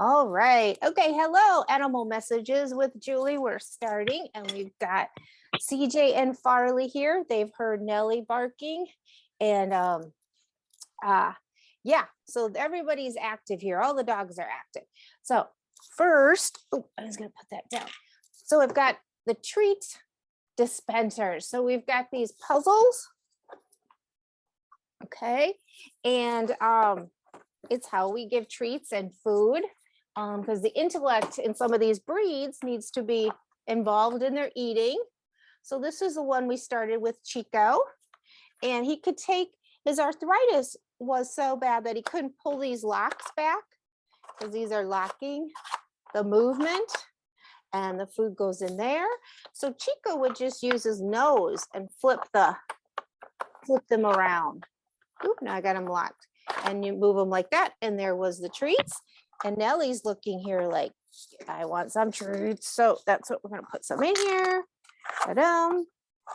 All right. Okay. Hello, Animal Messages with Julie. We're starting, and we've got CJ and Farley here. They've heard Nellie barking, and yeah. So everybody's active here. All the dogs are active. So first, I was gonna put that down. So we've got the treat dispensers. So we've got these puzzles. Okay, and it's how we give treats and food. Because the intellect in some of these breeds needs to be involved in their eating. So this is the one we started with Chico, and he could take, his arthritis was so bad that he couldn't pull these locks back because these are locking the movement, and the food goes in there. So Chico would just use his nose and flip them around. Oop, now I got them locked, and you move them like that, and there was the treats. And Nellie's looking here like, I want some treats. So that's what we're gonna put some in here. Ta-dum.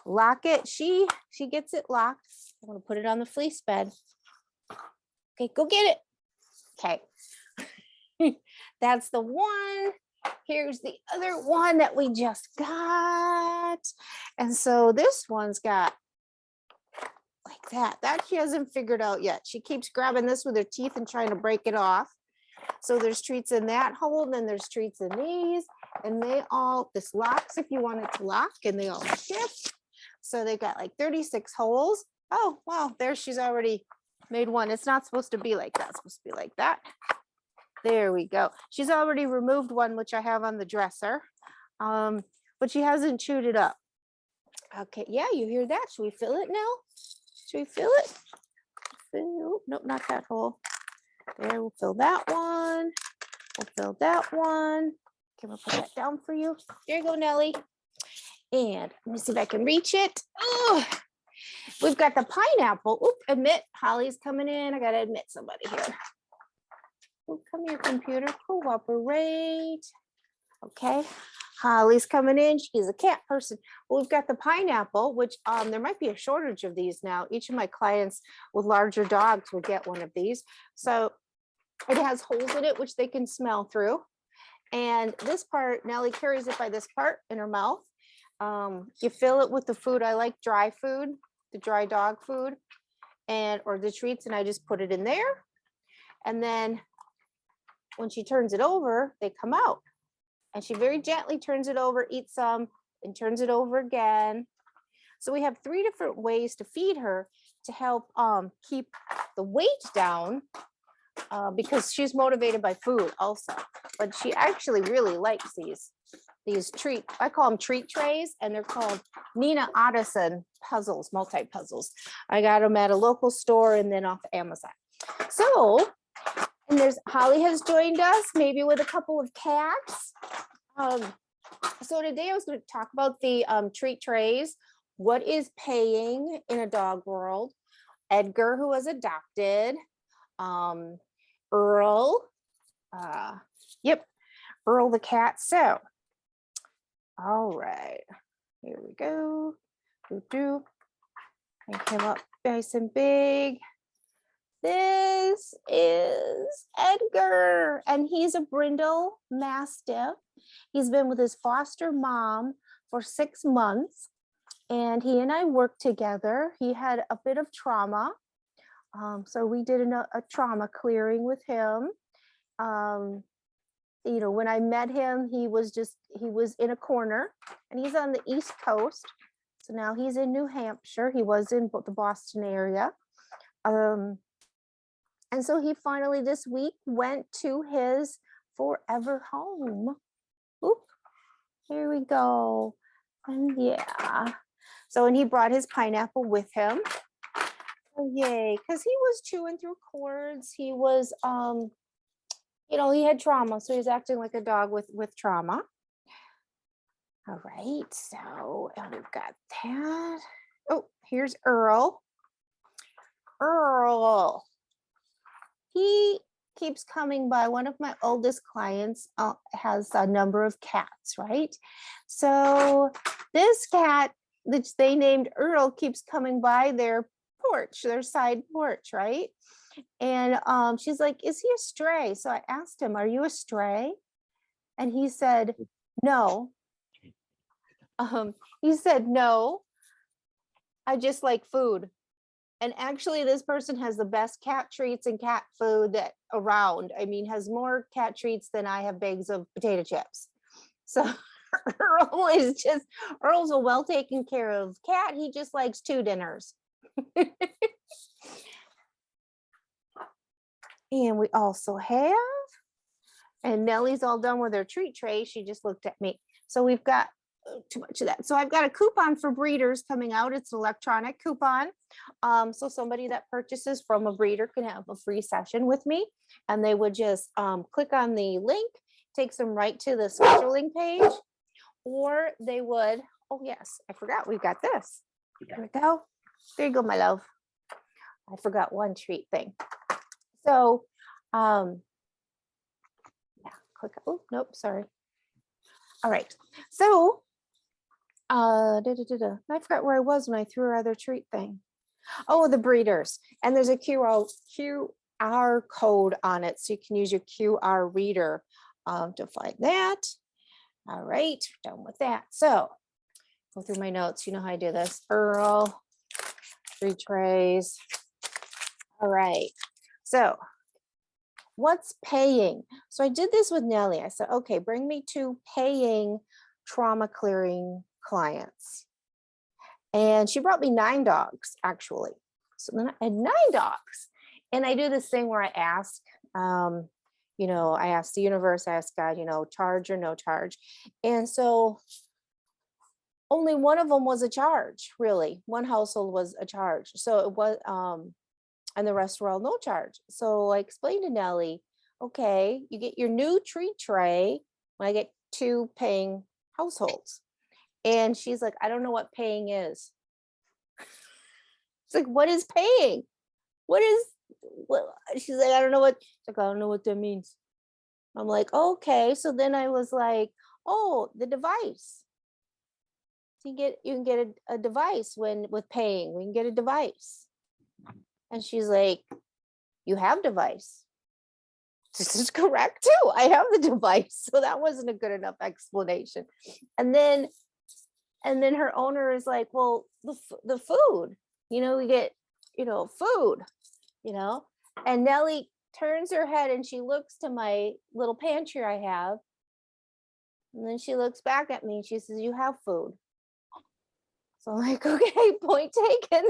Lock it. She gets it locked. I'm gonna put it on the fleece bed. Okay, go get it. Okay. That's the one. Here's the other one that we just got. And so this one's got like that. That she hasn't figured out yet. She keeps grabbing this with her teeth and trying to break it off. So there's treats in that hole, and then there's treats in these, and this locks if you want it to lock, and they all shift. So they've got like 36 holes. Oh, wow, there she's already made one. It's not supposed to be like that. It's supposed to be like that. There we go. She's already removed one, which I have on the dresser, but she hasn't chewed it up. Okay, yeah, you hear that? Should we fill it now? Should we fill it? Nope, not that hole. There, we'll fill that one. We'll fill that one. Okay, we'll put that down for you. There you go, Nellie. And let me see if I can reach it. Oh, we've got the pineapple. Oop, admit, Holly's coming in. I gotta admit somebody here. Oop, come here, computer, cooperate. Okay, Holly's coming in. She's a cat person. Well, we've got the pineapple, which there might be a shortage of these now. Each of my clients with larger dogs would get one of these. So it has holes in it, which they can smell through. And this part, Nellie carries it by this part in her mouth. You fill it with the food. I like dry food, the dry dog food, or the treats, and I just put it in there. And then when she turns it over, they come out. And she very gently turns it over, eats some, and turns it over again. So we have 3 different ways to feed her to help keep the weight down, because she's motivated by food also. But she actually really likes these treat, I call them treat trays, and they're called Nina Ottoson puzzles, multi-puzzles. I got them at a local store and then off Amazon. So, and Holly has joined us, maybe with a couple of cats. So today I was going to talk about the treat trays. What is paying in a dog world? Edgar, who was adopted. Earl. Yep, Earl the cat. So, all right, here we go. Make him up nice and big. This is Edgar, and he's a brindle mastiff. He's been with his foster mom for 6 months, and he and I worked together. He had a bit of trauma, so we did a trauma clearing with him. You know, when I met him, he was in a corner, and he's on the East Coast. So now he's in New Hampshire. He was in the Boston area. And so he finally this week went to his forever home. Oop, here we go. And yeah. So, and he brought his pineapple with him. Oh, yay, because he was chewing through cords. He was, you know, he had trauma. So he's acting like a dog with trauma. All right, so, and we've got that. Oh, here's Earl. Earl. He keeps coming by. One of my oldest clients has a number of cats, right? So this cat, which they named Earl, keeps coming by their porch, their side porch, right? And she's like, is he a stray? So I asked him, are you a stray? And he said, no. He said, no, I just like food. And actually, this person has the best cat treats and cat food that around. I mean, has more cat treats than I have bags of potato chips. So Earl's a well taken care of cat. He just likes 2 dinners. And we also have, and Nellie's all done with her treat tray. She just looked at me. So we've got too much of that. So I've got a coupon for breeders coming out. It's an electronic coupon. So somebody that purchases from a breeder can have a free session with me, and they would just click on the link, takes them right to the scheduling page, or they would, oh yes, I forgot we've got this. There we go. There you go, my love. I forgot one treat thing. So, yeah, click. Oh, nope, sorry. All right. So, I forgot where I was when I threw our other treat thing. Oh, the breeders. And there's a QR code on it. So you can use your QR reader to find that. All right, done with that. So go through my notes. You know how I do this. Earl, 3 trays. All right. So what's paying? So I did this with Nellie. I said, okay, bring me 2 paying trauma clearing clients. And she brought me 9 dogs, actually. So then I had 9 dogs. And I do this thing where I ask, you know, I ask the universe, I ask God, you know, charge or no charge. And so only one of them was a charge, really. One household was a charge. So it was, and the rest were all no charge. So I explained to Nellie, okay, you get your new treat tray when I get 2 paying households. And she's like, I don't know what paying is. It's like, what is paying? What? She's like, I don't know what. Like, I don't know what that means. I'm like, okay. So then I was like, oh, the device. So you can get a device with paying. We can get a device. And she's like, you have device. This is correct too. I have the device. So that wasn't a good enough explanation. And then her owner is like, well, the food, you know, we get, you know, food, you know. And Nellie turns her head and she looks to my little pantry I have. And then she looks back at me and she says, you have food. So I'm like, okay, point taken.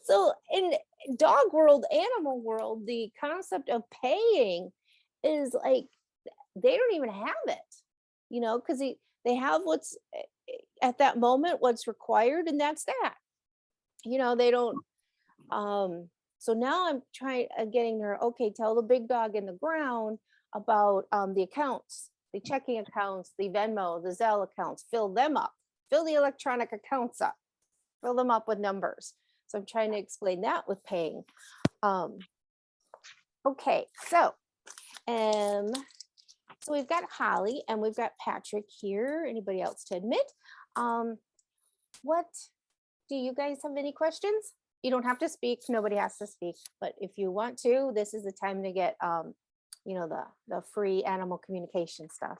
So in dog world, animal world, the concept of paying is like, they don't even have it, you know, because they have what's at that moment, what's required, and that's that. You know, they don't. So now I'm getting her, okay, tell the big dog in the ground about the accounts, the checking accounts, the Venmo, the Zelle accounts, fill them up, fill the electronic accounts up, fill them up with numbers. So I'm trying to explain that with paying. Okay, so we've got Holly and we've got Patrick here. Anybody else to admit? What do you guys have any questions? You don't have to speak. Nobody has to speak. But if you want to, this is the time to get, you know, the free animal communication stuff.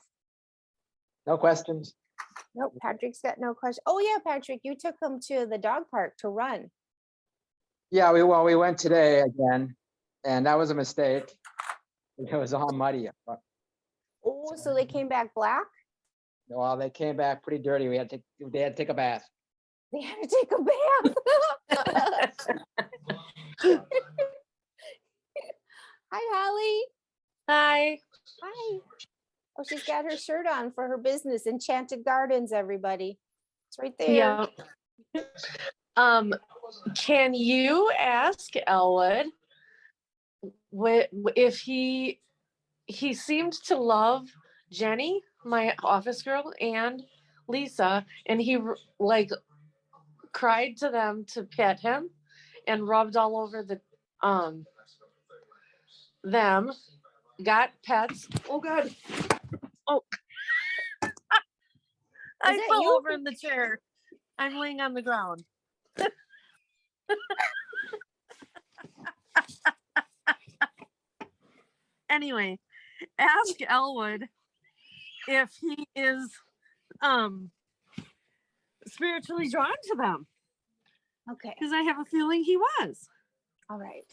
No questions. Nope, Patrick's got no question. Oh yeah, Patrick, you took him to the dog park to run. Yeah, we went today again, and that was a mistake. It was all muddy. Oh, so they came back black? Well, they came back pretty dirty. They had to take a bath. They had to take a bath. Hi, Holly. Hi. Hi. Oh, she's got her shirt on for her business, Enchanted Gardens, everybody. It's right there. Yeah. Can you ask Elwood if he seemed to love Jenny, my office girl, and Lisa, and he like cried to them to pet him and rubbed all over the them, got pets. Oh god. Oh. I fell over in the chair. I'm laying on the ground. Anyway, ask Elwood if he is spiritually drawn to them, Okay. because I have a feeling he was. All right.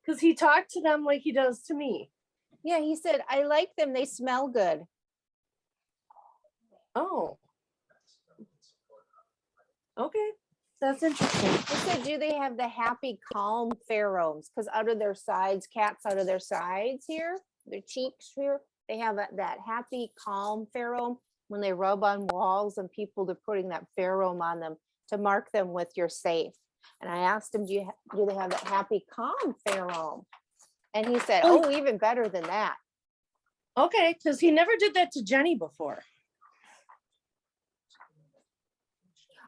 Because he talked to them like he does to me. Yeah, he said, I like them. They smell good. Oh. Okay. That's interesting. He said, do they have the happy, calm pheromones? Because out of their sides, cats out of their sides here, their cheeks here, they have that happy, calm pheromone. When they rub on walls and people, they're putting that pheromone on them to mark them with you're safe. And I asked him, do they have that happy, calm pheromone? And he said, oh, even better than that. Okay, because he never did that to Jenny before.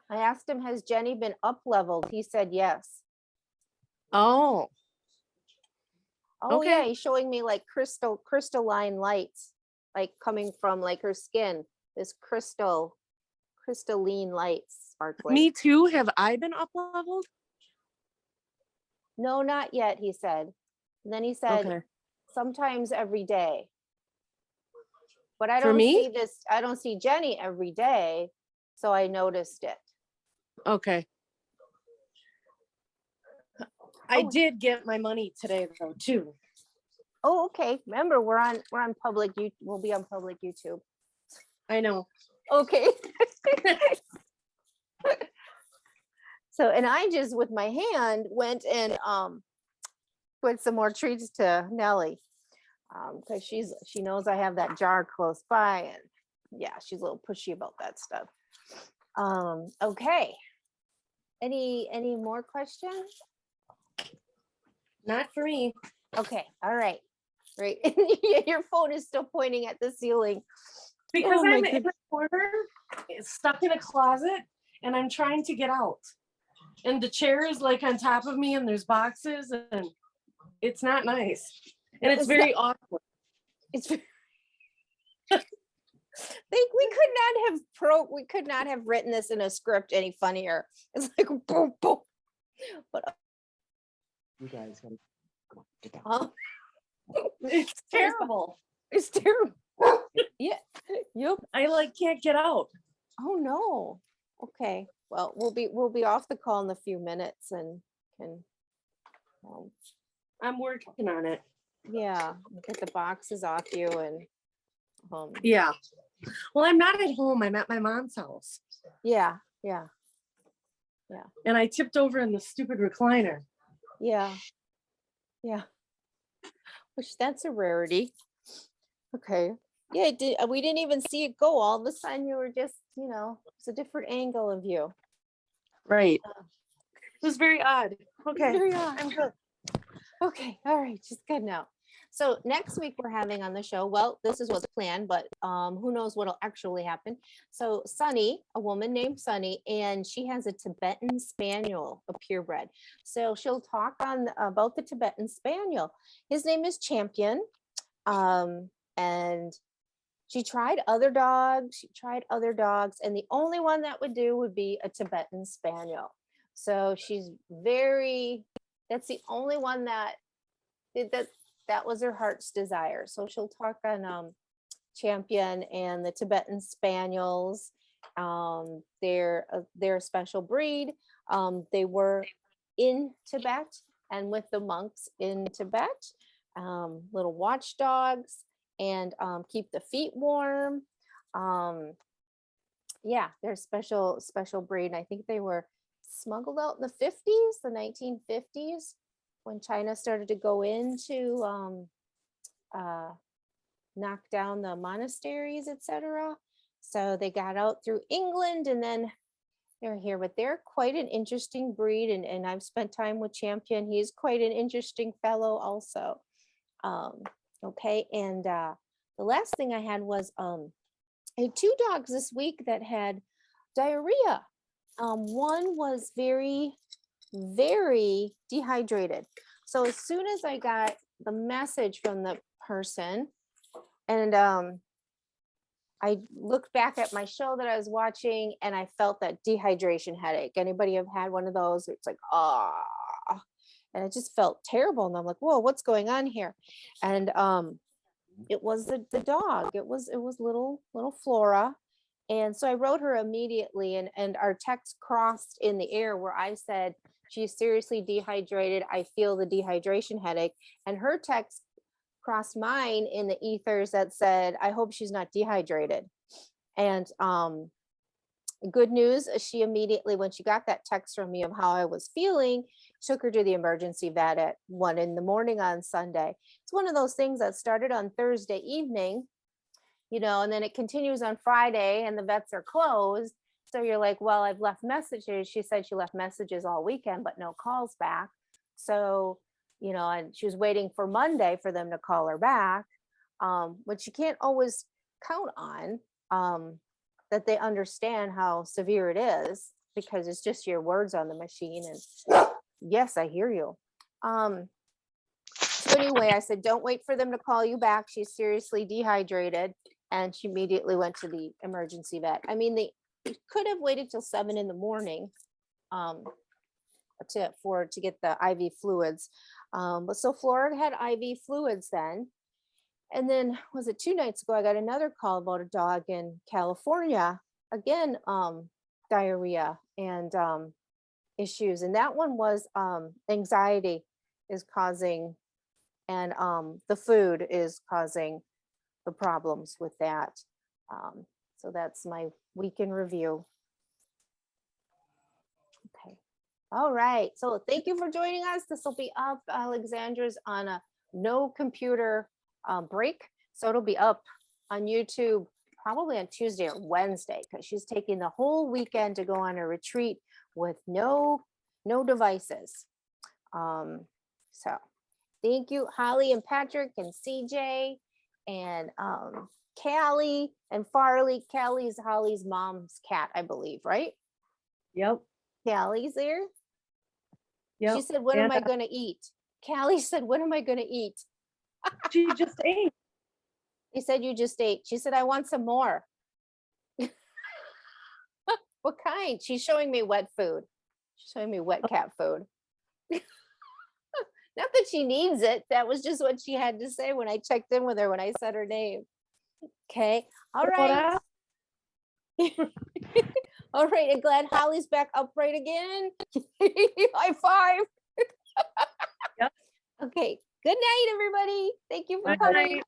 I asked him, has Jenny been up leveled? He said yes. Oh. Oh Okay. yeah, he's showing me like crystalline lights, like coming from like her skin. This crystalline lights sparkling. Me too. Have I been up leveled? No, not yet, he said. And then he said, Okay. sometimes every day. But I For don't me? see this, I don't see Jenny every day. So I noticed it. Okay. I Oh. did get my money today though too. Oh, okay. Remember, we're on public, we'll be on public YouTube. I know. Okay. So, and I just with my hand went and put some more treats to Nellie. Because she knows I have that jar close by, and yeah, she's a little pushy about that stuff. Okay. Any more questions? Not for me. Okay, all right. Right. Your phone is still pointing at the ceiling. Because Oh my I'm in goodness. a corner, stuck in a closet, and I'm trying to get out. And the chair is like on top of me, and there's boxes, and it's not nice. And it's very awkward. It's we could not have written this in a script any funnier. It's like boom, boom. But You guys gotta come on, get down. It's terrible. It's terrible. Yeah. Yep. I like can't get out. Oh no. Okay. Well, we'll be off the call in a few minutes and can I'm working on it. yeah, get the boxes off you and Yeah. Well, I'm not at home. I'm at my mom's house. yeah. And I tipped over in the stupid recliner. Yeah. Which that's a rarity. Okay. Yeah, we didn't even see it go. All of a sudden you were just, it's a different angle of you. Right. It was very odd. Okay. Very odd. I'm good. Okay. All right. Just good now. So next week we're having on the show, well, this is what's planned, but who knows what'll actually happen. So Sunny, a woman named Sunny, and she has a Tibetan Spaniel, a purebred. So she'll talk about the Tibetan Spaniel. His name is Champion. And she tried other dogs, and the only one that would do would be a Tibetan Spaniel. So that's the only one that did that. That was her heart's desire. So she'll talk on Champion and the Tibetan Spaniels. They're a special breed. They were in Tibet and with the monks in Tibet, little watchdogs, and keep the feet warm. Yeah, they're special breed. And I think they were smuggled out in the 50s, the 1950s. When China started to go into knock down the monasteries, etc. So they got out through England and then they're here, but they're quite an interesting breed. And I've spent time with Champion. He's quite an interesting fellow also. Okay. And the last thing I had was I had 2 dogs this week that had diarrhea. One was very, very dehydrated. So as soon as I got the message from the person and I looked back at my show that I was watching and I felt that dehydration headache. Anybody have had one of those? It's like, And I just felt terrible. And I'm like, whoa, what's going on here? And it was the dog. It was little Flora. And so I wrote her immediately, and our text crossed in the air where I said, she's seriously dehydrated. I feel the dehydration headache. And her text crossed mine in the ethers that said, I hope she's not dehydrated. And good news, she immediately, when she got that text from me of how I was feeling, took her to the emergency vet at 1 a.m. on Sunday. It's one of those things that started on Thursday evening, and then it continues on Friday and the vets are closed. So you're like, well, I've left messages. She said she left messages all weekend, but no calls back. So, and she was waiting for Monday for them to call her back, which you can't always count on, that they understand how severe it is, because it's just your words on the machine. And yes, I hear you. So anyway, I said, don't wait for them to call you back. She's seriously dehydrated. And she immediately went to the emergency vet. I mean, they could have waited till 7 a.m. to get the IV fluids. But so Flora had IV fluids then. And then was it 2 nights ago, I got another call about a dog in California, again, diarrhea and issues. And that one was anxiety is causing, and the food is causing the problems with that. So that's my week in review. Okay. All right. So thank you for joining us. This will be up. Alexandra's on a no computer break. So it'll be up on YouTube probably on Tuesday or Wednesday, because she's taking the whole weekend to go on a retreat with no devices. So thank you, Holly and Patrick and CJ and Callie and Farley. Callie's Holly's mom's cat, I believe, right? Yep. Callie's there. Yep. She said, what am I going to eat? Callie said, what am I going to eat? She just ate. They said, you just ate. She said, I want some more. What kind? She's showing me wet food. She's showing me wet cat food. Not that she needs it. That was just what she had to say when I checked in with her, when I said her name. Okay. All right. All right. I'm glad Holly's back upright again. High five. Yep. Okay. Good night, everybody. Thank you for Good coming. night.